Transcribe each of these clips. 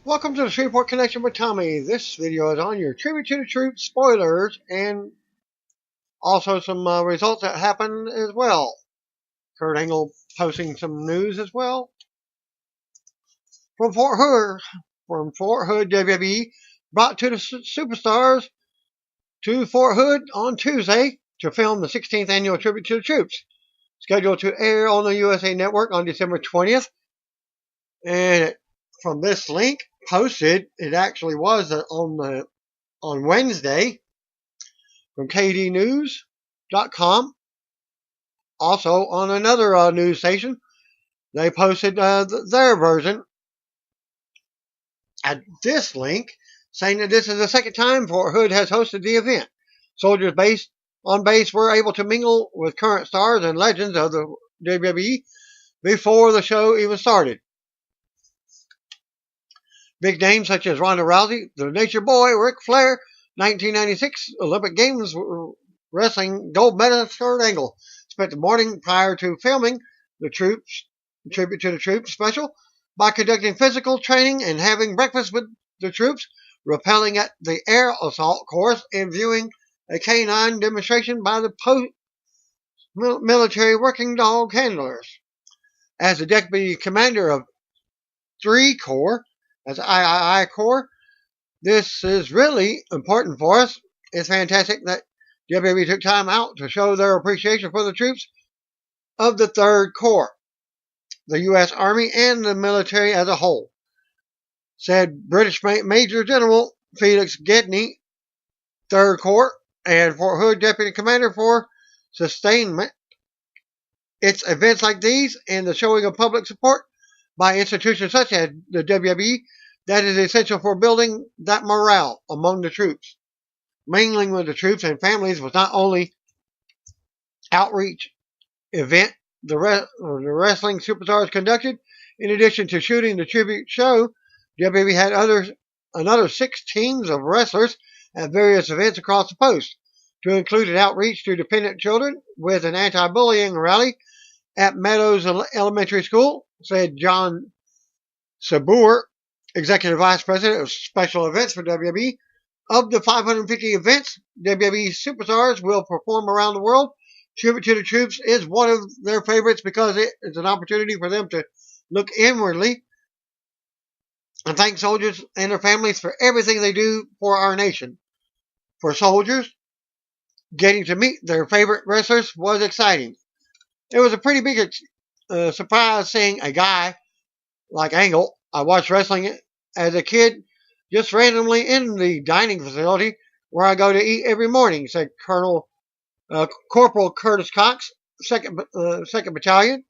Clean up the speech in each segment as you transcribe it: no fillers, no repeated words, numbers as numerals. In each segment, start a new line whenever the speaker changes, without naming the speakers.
Welcome to the Shreveport Connection with Tommy. This video is on your Tribute to the Troops spoilers and also some results that happened as well. Kurt Angle posting some news as well. From Fort Hood, WWE brought to the superstars to Fort Hood on Tuesday to film the 16th annual Tribute to the Troops, scheduled to air on the USA Network on December 20th. And from this link posted, it actually was on Wednesday from kdnews.com. Also on another news station, they posted their version at this link, saying that this is the second time Fort Hood has hosted the event. Soldiers on base were able to mingle with current stars and legends of the WWE before the show even started. Big names such as Ronda Rousey, the Nature Boy, Ric Flair, 1996 Olympic Games wrestling gold medalist Kurt Angle spent the morning prior to filming the Tribute to the Troops special by conducting physical training and having breakfast with the troops, rappelling at the air assault course, and viewing a canine demonstration by the military working dog handlers. As the deputy commander of 3 Corps, as III Corps, this is really important for us. It's fantastic that WWE took time out to show their appreciation for the troops of the 3rd Corps, the U.S. Army, and the military as a whole, said British Major General Felix Gedney, 3rd Corps, and Fort Hood Deputy Commander for Sustainment. It's events like these and the showing of public support by institutions such as the WWE that is essential for building that morale among the troops. Mingling with the troops and families was not only outreach event the wrestling superstars conducted. In addition to shooting the tribute show, WWE had another 6 teams of wrestlers at various events across the post, to include an outreach to dependent children with an anti-bullying rally at Meadows Elementary School, said John Sabur, Executive Vice President of Special Events for WWE. Of the 550 events WWE superstars will perform around the world, Tribute to the Troops is one of their favorites because it is an opportunity for them to look inwardly and thank soldiers and their families for everything they do for our nation. For soldiers, getting to meet their favorite wrestlers was exciting. It was a pretty big surprise seeing a guy like Angle. I watched wrestling as a kid just randomly in the dining facility where I go to eat every morning, said Corporal Curtis Cox, 2nd Battalion,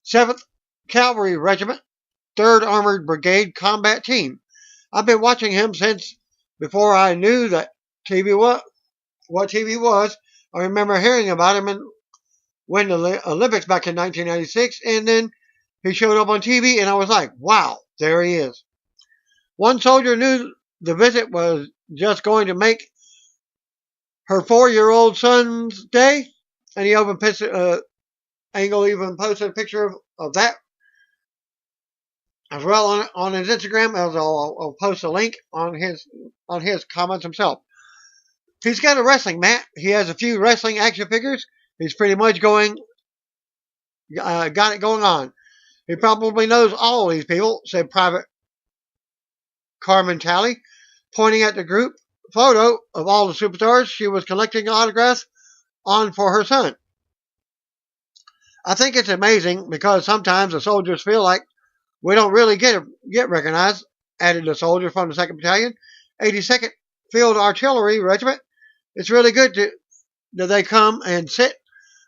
7th Cavalry Regiment, 3rd Armored Brigade Combat Team. I've been watching him since before I knew that what TV was. I remember hearing about him and win the Olympics back in 1996, and then he showed up on TV, and I was like, wow, there he is. One soldier knew the visit was just going to make her 4-year-old son's day, and he Angle even posted a picture of that as well on his Instagram. As I'll post a link on his comments himself. He's got a wrestling mat. He has a few wrestling action figures. He's pretty much got it going on. He probably knows all these people, said Private Carmen Talley, pointing at the group photo of all the superstars she was collecting autographs on for her son. I think it's amazing because sometimes the soldiers feel like we don't really get recognized, added the soldier from the 2nd Battalion, 82nd Field Artillery Regiment. It's really good that they come and sit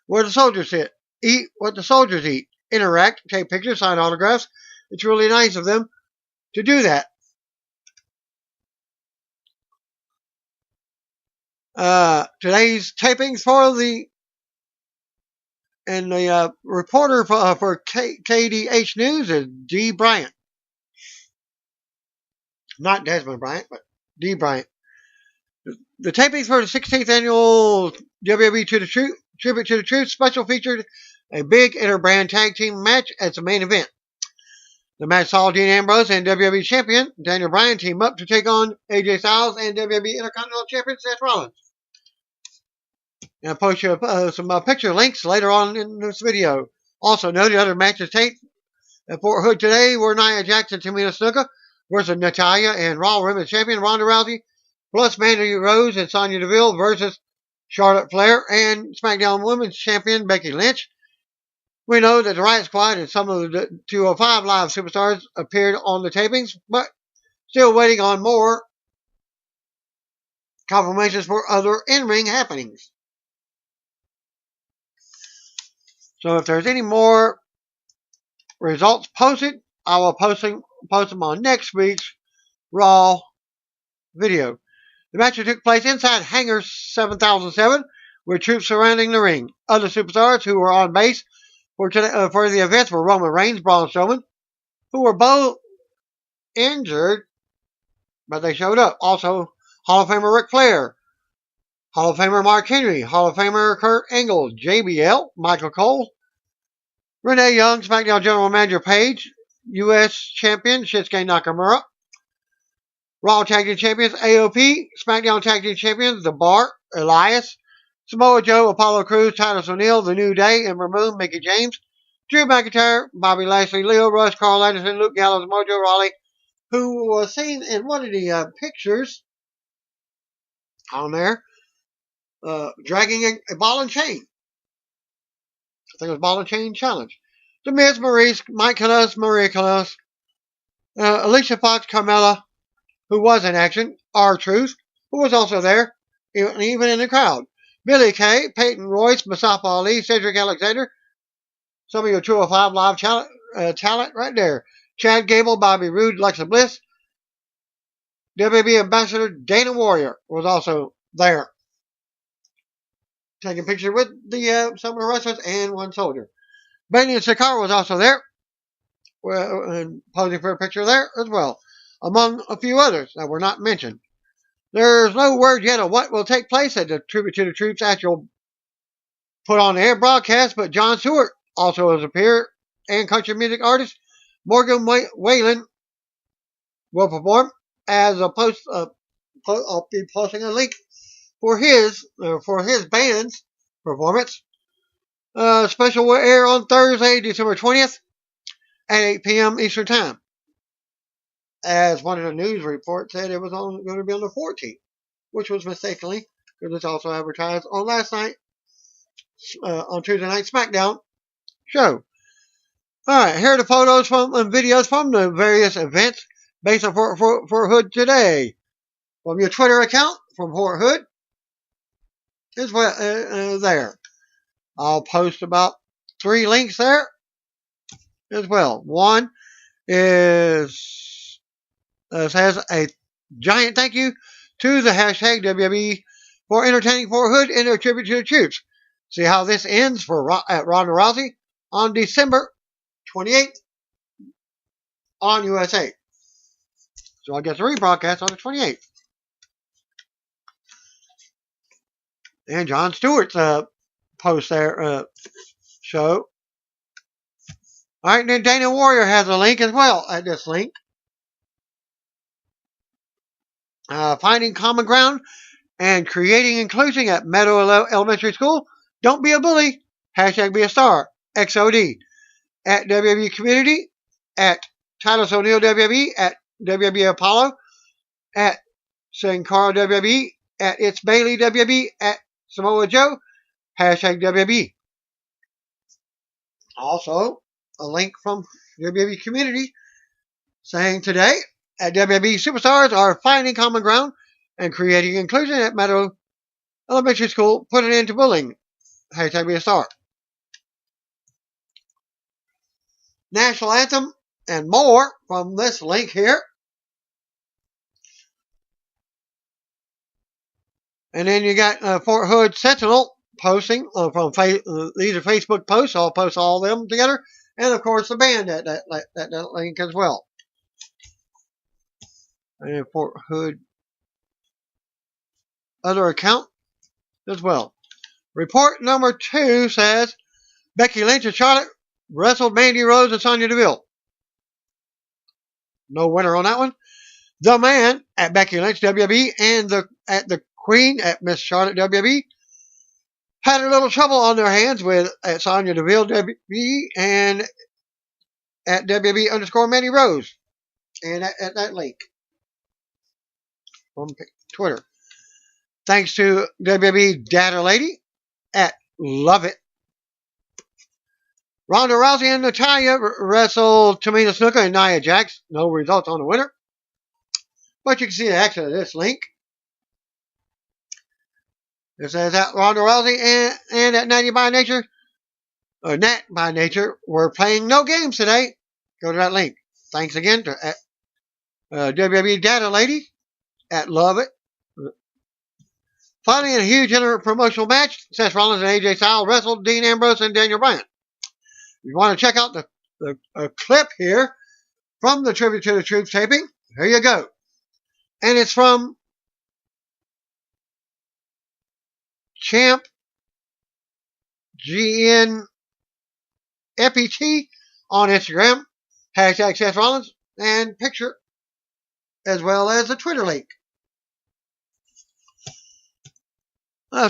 where the soldiers sit, eat what the soldiers eat, interact, take pictures, sign autographs. It's really nice of them to do that. Today's tapings for the reporter for KDH News is D. Bryant. Not Desmond Bryant, but D. Bryant. The tapings for the 16th annual WWE Tribute to the Troops special featured a big interbrand tag team match as the main event. The match saw Dean Ambrose and WWE Champion Daniel Bryan team up to take on AJ Styles and WWE Intercontinental Champion Seth Rollins. And I'll post you some picture links later on in this video. Also, note the other matches taped at Fort Hood today were Nia Jax and Tamina Snuka versus Natalya and Raw Women's Champion Ronda Rousey, plus Mandy Rose and Sonya Deville versus Charlotte Flair and SmackDown Women's Champion Becky Lynch. We know that the Riot Squad and some of the 205 Live superstars appeared on the tapings, but still waiting on more confirmations for other in-ring happenings. So if there's any more results posted, I will post them on next week's Raw video. The match took place inside Hangar 7007 with troops surrounding the ring. Other superstars who were on base for the events were Roman Reigns, Braun Strowman, who were both injured, but they showed up. Also, Hall of Famer Ric Flair, Hall of Famer Mark Henry, Hall of Famer Kurt Angle, JBL, Michael Cole, Renee Young, SmackDown General Manager Paige, U.S. Champion Shinsuke Nakamura, Raw Tag Team Champions AOP, SmackDown Tag Team Champions The Bar, Elias, Samoa Joe, Apollo Crews, Titus O'Neil, The New Day, Ember Moon, Mickie James, Drew McIntyre, Bobby Lashley, Leo Rush, Carl Anderson, Luke Gallows, Mojo Rawley, who was seen in one of the pictures on there, dragging a ball and chain. I think it was Ball and Chain Challenge. The Miz, Maurice, Mike Kanellis, Maria Kanellis, Alicia Fox, Carmella, who was in action, R-Truth, who was also there, even in the crowd. Billy Kay, Peyton Royce, Mustafa Ali, Cedric Alexander, some of your 205 Live talent right there. Chad Gable, Bobby Roode, Alexa Bliss, WWE Ambassador Dana Warrior was also there, taking pictures with some of the wrestlers and one soldier. Bailey and Sakara was also there, and posing for a picture there as well, among a few others that were not mentioned. There's no word yet of what will take place at the Tribute to the Troops actual put on the air broadcast, but Jon Stewart also has appeared, and country music artist Morgan Wallen will perform. As a post, I'll be posting a link for his band's performance. Special will air on Thursday, December 20th at 8 p.m. Eastern Time. As one of the news reports said, it was going to be on the 14th, which was mistakenly, because it's also advertised on last night, on Tuesday Night SmackDown show. Alright, here are the photos and videos from the various events based on Fort Hood today. From your Twitter account, from Fort Hood, is there. I'll post about 3 links there as well. One is says a giant thank you to the hashtag WWE for entertaining Fort Hood in their tribute to the troops. See how this ends at Ronda Rousey on December 28th on USA. So I'll get the rebroadcast on the 28th. And Jon Stewart's post there show. Alright, and then Dana Warrior has a link as well at this link. Finding common ground and creating inclusion at Meadow Elementary School. Don't be a bully. Hashtag be a star. XOD. At WWE Community. At Titus O'Neil WWE. At WWE Apollo. At Sin Cara WWE. At It's Bailey WWE. At Samoa Joe. Hashtag WWE. Also, a link from WWE Community saying today at WWE Superstars are finding common ground and creating inclusion at Meadow Elementary School. Put it into bullying. Hashtag be a star. National Anthem and more from this link here. And then you got Fort Hood Sentinel posting from these are Facebook posts. I'll post all of them together. And of course the band at that link as well. And Fort Hood other account as well. Report number 2 says Becky Lynch and Charlotte wrestled Mandy Rose and Sonya Deville. No winner on that one. The Man at Becky Lynch WWE and the Queen at Miss Charlotte WWE had a little trouble on their hands with at Sonya Deville WWE and at WWE underscore Mandy Rose. And at that link from Twitter. Thanks to WWE Data Lady at Love It. Ronda Rousey and Natalya wrestled Tamina Snuka and Nia Jax. No results on the winner. But you can see the action of this link. It says that Ronda Rousey and that Natty by Nature, or Nat by Nature, were playing no games today. Go to that link. Thanks again to WWE Data Lady at Love It. Finally, in a huge promotional match, Seth Rollins and AJ Styles wrestled Dean Ambrose and Daniel Bryan. If you want to check out the clip here from the Tribute to the Troops taping, here you go. And it's from Champ GNFET on Instagram, hashtag Seth Rollins, and picture, as well as the Twitter link.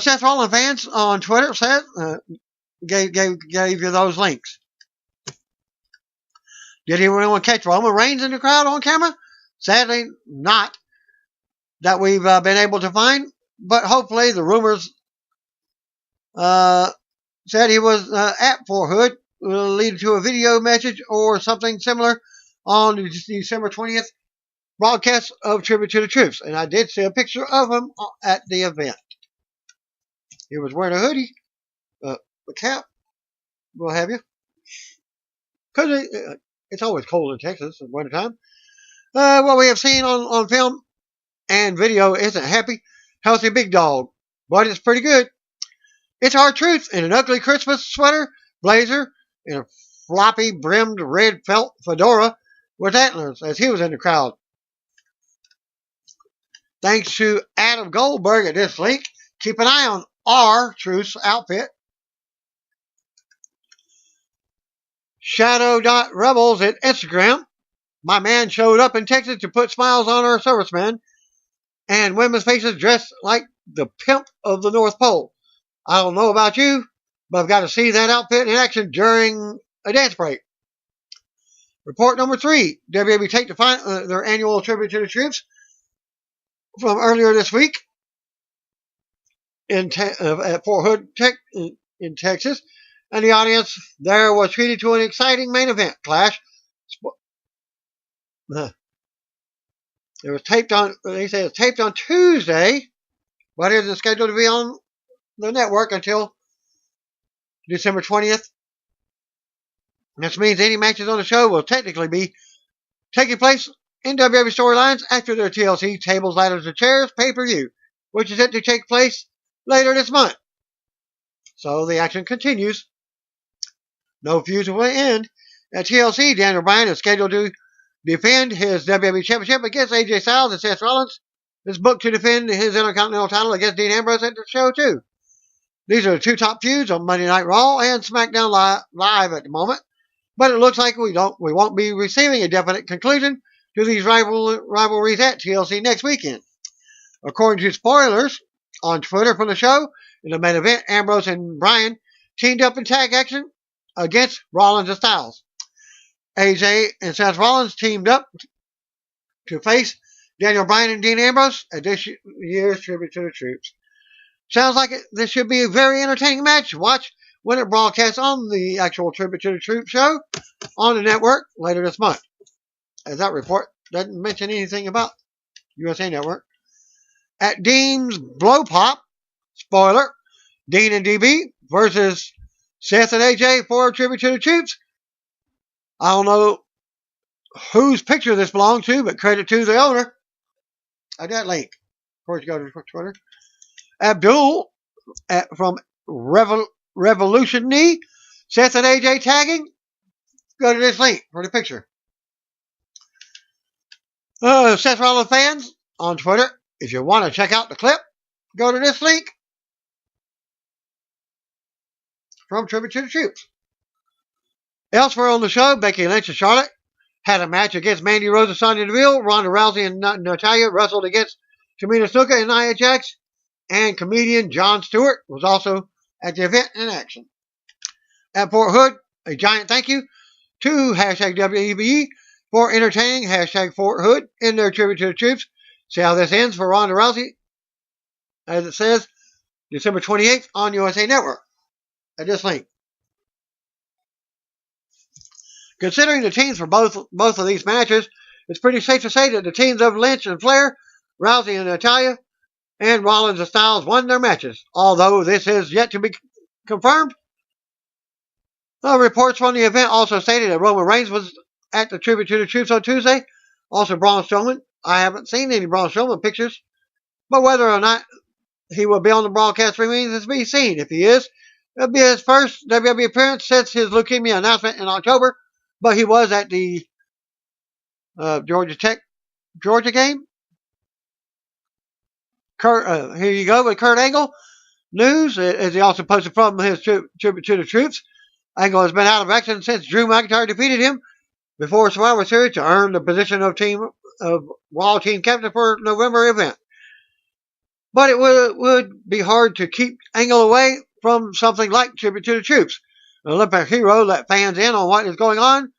Seth Rollins fans on Twitter said gave you those links. Did anyone catch Roman Reigns in the crowd on camera? Sadly, not that we've been able to find. But hopefully, the rumors said he was at Fort Hood, will lead to a video message or something similar on December 20th broadcast of Tribute to the Troops. And I did see a picture of him at the event. He was wearing a hoodie, a cap, what have you. Because it's always cold in Texas in wintertime. What we have seen on film and video isn't happy, healthy big dog, but it's pretty good. It's R-Truth in an ugly Christmas sweater, blazer, and a floppy brimmed red felt fedora with antlers as he was in the crowd. Thanks to Adam Goldberg at this link. Keep an eye on R-Truth's outfit. Shadow.Rebels at Instagram. My man showed up in Texas to put smiles on our servicemen and women's faces dressed like the pimp of the North Pole. I don't know about you, but I've got to see that outfit in action during a dance break. Report number 3. WWE take their annual Tribute to the Troops from earlier this week at Fort Hood in Texas. And the audience there was treated to an exciting main event clash. It was taped on, they say it's taped on Tuesday, but it isn't scheduled to be on the network until December 20th. This means any matches on the show will technically be taking place in WWE storylines after their TLC Tables, Ladders, and Chairs pay-per-view, which is set to take place later this month. So the action continues. No feuds will end. At TLC, Daniel Bryan is scheduled to defend his WWE Championship against AJ Styles, and Seth Rollins is booked to defend his Intercontinental title against Dean Ambrose at the show too. These are the two top feuds on Monday Night Raw and SmackDown Live at the moment, but it looks like we won't be receiving a definite conclusion to these rivalries at TLC next weekend. According to spoilers on Twitter from the show, in the main event, Ambrose and Bryan teamed up in tag action against Rollins and Styles. AJ and Seth Rollins teamed up to face Daniel Bryan and Dean Ambrose at this year's Tribute to the Troops. Sounds like this should be a very entertaining match. Watch when it broadcasts on the actual Tribute to the Troops show on the network later this month. As that report doesn't mention anything about USA Network. At Dean's Blow Pop, spoiler, Dean and DB versus Seth and AJ for Tribute to the Troops. I don't know whose picture this belongs to, but credit to the owner. I got a link. Of course, you go to Twitter. Abdul from Revolution Knee. Seth and AJ tagging. Go to this link for the picture. Seth Rollins fans on Twitter, if you want to check out the clip, go to this link from Tribute to the Troops. Elsewhere on the show, Becky Lynch and Charlotte had a match against Mandy Rose and Sonya Deville. Ronda Rousey and Natalya wrestled against Tamina Snuka and Nia Jax. And comedian Jon Stewart was also at the event in action. At Fort Hood, a giant thank you to hashtag WEBE for entertaining hashtag Fort Hood in their tribute to the troops. See how this ends for Ronda Rousey, as it says, December 28th on USA Network. At this link. Considering the teams for both of these matches, it's pretty safe to say that the teams of Lynch and Flair, Rousey and Natalya, and Rollins and Styles won their matches, although this is yet to be confirmed. Reports from the event also stated that Roman Reigns was at the tribute to the troops on Tuesday. Also, Braun Strowman. I haven't seen any Braun Strowman pictures, but whether or not he will be on the broadcast remains to be seen. If he is, it'll be his first WWE appearance since his leukemia announcement in October. But he was at the Georgia game. Here you go with Kurt Angle news, as he also posted from his tribute to the troops. Angle has been out of action since Drew McIntyre defeated him before Survivor Series to earn the position of Raw team captain for November event. But it would be hard to keep Angle away from something like tribute to the troops. An Olympic hero let fans in on what is going on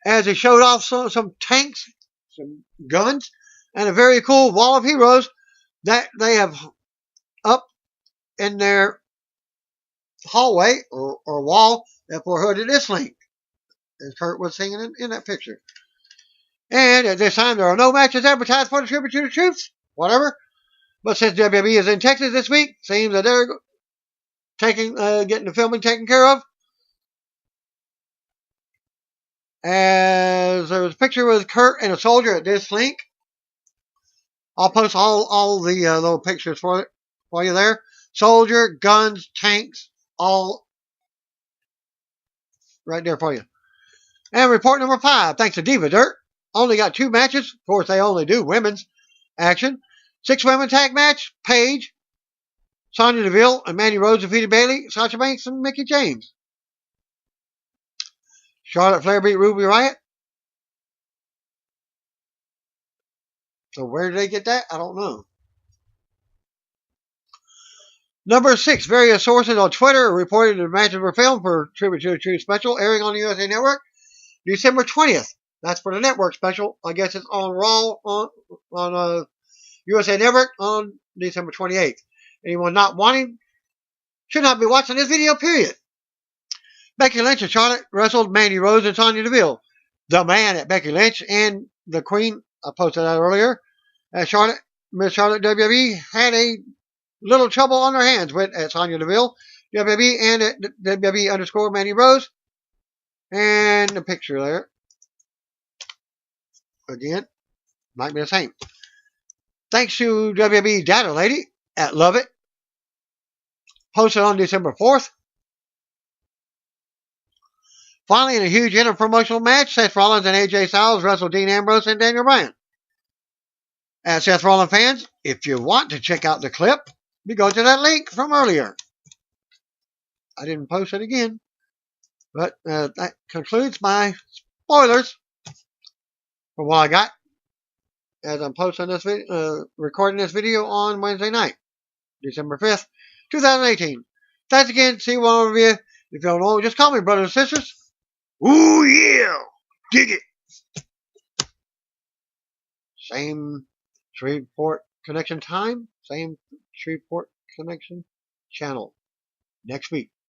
as he showed off some tanks, some guns, and a very cool wall of heroes that they have up in their hallway or wall at Fort Hood at this link, as Kurt was singing in that picture. And at this time, there are no matches advertised for the tribute to the troops, whatever. But since WWE is in Texas this week, seems that they're getting the filming taken care of. As there was a picture with Kurt and a soldier at this link. I'll post all the little pictures for you there. Soldier, guns, tanks, all right there for you. And report number 5, thanks to Diva Dirt, only got 2 matches. Of course, they only do women's action. 6-women tag match. Paige, Sonya Deville, and Mandy Rose defeated Bayley, Sasha Banks, and Mickie James. Charlotte Flair beat Ruby Riott. So where did they get that? I don't know. Number 6, various sources on Twitter reported the matches were filmed for Tribute to the Truth special airing on the USA Network December 20th. That's for the network special. I guess it's on Raw on USA Network on December 28th. Anyone not wanting should not be watching this video, period. Becky Lynch and Charlotte wrestled Mandy Rose and Sonya Deville. The man at Becky Lynch and the Queen, I posted that earlier. Miss Charlotte WWE had a little trouble on their hands with at Sonya Deville, WWE, and at WWE_ Mandy Rose. And the picture there. Again, might be the same. Thanks to WWE Data Lady at Love It. Posted on December 4th. Finally, in a huge interpromotional match, Seth Rollins and AJ Styles wrestled Dean Ambrose and Daniel Bryan. As Seth Rollins fans, if you want to check out the clip, you go to that link from earlier. I didn't post it again. But that concludes my spoilers from what I got as I'm posting this video, recording this video on Wednesday night, December 5th, 2018. Thanks again. See one of you. If you don't know, just call me brothers and sisters. Ooh, yeah. Dig it. Same Shreveport connection time. Same Shreveport connection channel. Next week.